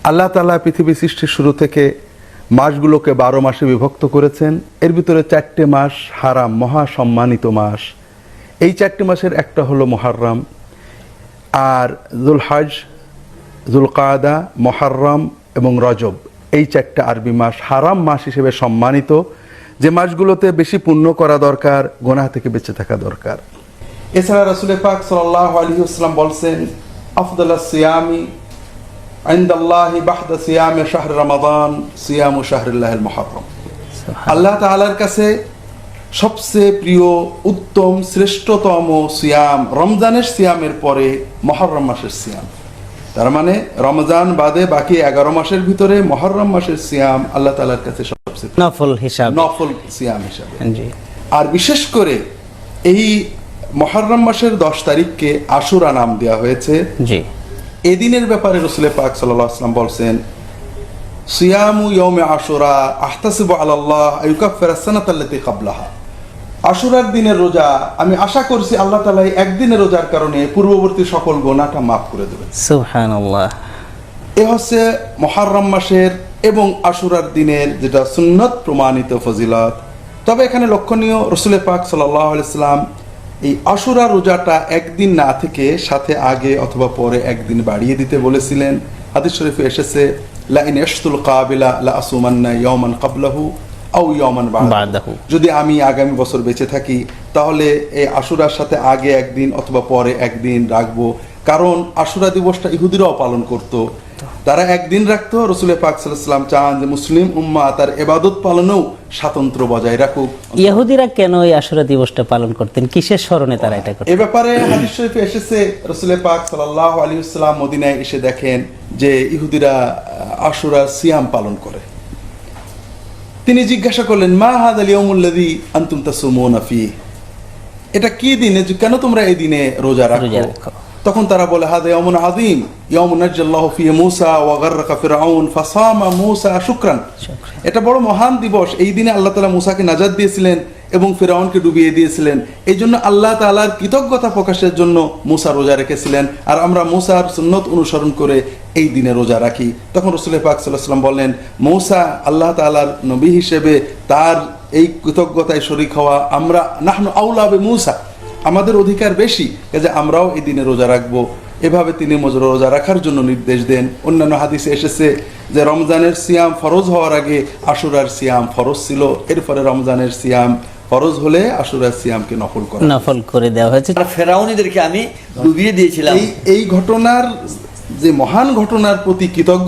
আল্লাহ তাআলা পৃথিবী সৃষ্টির শুরু থেকে মাসগুলোকে 12 মাসে বিভক্ত করেছেন। এর ভিতরে 4টে মাস হারাম, মহা সম্মানিত মাস। এই 4টে মাসের একটা হলো মুহররম, আর যুলহজ, যুলকাদা, মুহররম এবং রজব, এই 4টে আরবি মাস হারাম মাস হিসেবে সম্মানিত, যে মাসগুলোতে বেশি পুণ্য করা দরকার, গুনাহ থেকে বেঁচে থাকা দরকার। এছাড়া রাসূল পাক সাল্লাল্লাহু আলাইহি ওয়াসাল্লাম বলছেন, আফদালুস সিয়ামি ইনদাল্লাহি বা'দা সিয়ামি শাহর রমাদান সিয়ামু শাহরিল্লাহিল মুহররম। আল্লাহ তাআলার কাছে সবচেয়ে প্রিয়, উত্তম, শ্রেষ্ঠতম সিয়াম রমজানের সিয়ামের পরে মুহররম মাসের সিয়াম। তার মানে রমজান বাদে বাকি 11 মাসের ভিতরে মুহররম মাসের সিয়াম আল্লাহ তাআলার কাছে সবচেয়ে নফল হিসাবে, নফল সিয়াম হিসাবে। জি। আর বিশেষ করে এই মুহররম মাসের 10 তারিখকে আশুরা নাম দেওয়া হয়েছে। জি। এই দিনের ব্যাপারে রাসূল পাক সাল্লাল্লাহু আলাইহি ওয়াসাল্লাম বলছেন, সিয়ামু ইয়াউমি আশুরা আহতাসিবু আলাল্লাহ আইয়ুকাফিরা সানাতাল্লাতী ক্বাবলাহা। আশুরার দিনের রোজা আমি আশা করছি আল্লাহ তাআলা একদিনের রোজার কারণে পূর্ববর্তী সকল গুনাহটা মাফ করে দেবেন। সুবহানাল্লাহ। এ হচ্ছে মুহররম মাসের এবং আশুরার দিনের যেটা সুন্নত প্রমাণিত ফজিলত। তবে এখানে লক্ষণীয়, রাসূল পাক সাল্লাল্লাহু আলাইহি ওয়াসাল্লাম এই আশুরা রোজাটা একদিন না থেকে সাথে আগে অথবা পরে একদিন বাড়িয়ে দিতে বলেছিলেন। হাদিস শরীফে এসেছে, লা ইন ইয়াশতুল কাবিলা লা আসুমান্না ইয়াওমান ক্বাবলাহু আও ইয়াওমান বা'দাহু। যদি আমি আগামী বছর বেঁচে থাকি তাহলে এই আশুরার সাথে আগে একদিন অথবা পরে একদিন রাখবো। কারণ আশুরা দিবসটা ইহুদিরাও পালন করত, তারা একদিন রাখতো। রাসূল পাক সাল্লাল্লাহু আলাইহি ওয়াসাল্লাম চান যে মুসলিম উম্মাহ তার ইবাদত পালনেও স্বাতন্ত্র্য বজায় রাখুক। ইহুদিরা কেন এই আশুরা দিবসটা পালন করতেন? কিসের স্মরণে তারা এটা করতেন? এ ব্যাপারে হাদিস শরীফে এসেছে, রাসূল পাক সাল্লাল্লাহু আলাইহি ওয়াসাল্লাম মদিনায় এসে দেখেন যে ইহুদিরা আশুরা সিয়াম পালন করে। তিনি জিজ্ঞাসা করলেন, মা হাযাল ইয়াউমুল্লাযী আনতুম তাসুমুনা ফীহি, এটা কি দিন, কেন তোমরা এই দিনে রোজা রাখো? তখন তারা বলে, হাদা ইয়াউমুন আযীম ইয়াউমুন নাজ্জাল্লাহু ফীহি মূসা ওয়া গাররাকা ফিরআউন ফাসামা মূসা শুকরান। এটা বড় মহান দিবস, এই দিনে আল্লাহ তাআলা মূসাকে নাজাত দিয়েছিলেন এবং ফিরআউনকে ডুবিয়ে দিয়েছিলেন। এই জন্য আল্লাহ তাআলার কৃতজ্ঞতা প্রকাশের জন্য মূসা রোজা রেখেছিলেন, আর আমরা মূসার সুন্নত অনুসরণ করে এই দিনে রোজা রাখি। তখন রাসূল পাক সাল্লাল্লাহু আলাইহি ওয়াসাল্লাম বললেন, মূসা আল্লাহ তাআলার নবী হিসেবে তার এই কৃতজ্ঞতায় শরীক হওয়া, আমরা নাহনু আউলা বিমূসা, আমাদের অধিকার বেশি, যে আমরাও এই দিনে রোজা রাখবো। এভাবে তিনি রোজা রাখার জন্য নির্দেশ দেন। অন্যান্য হাদিসে এসেছে যে রমজানের সিয়াম ফরজ হওয়ার আগে আশুরার সিয়াম ফরজ ছিল, এরপরে রমজানের সিয়াম ফরজ হলে আশুরার সিয়ামকে নফল করে দেওয়া হয়েছে। ফেরাউনিদেরকে আমি ডুবিয়ে দিয়েছিলাম। এই ঘটনার, যে মহান ঘটনার প্রতি কৃতজ্ঞ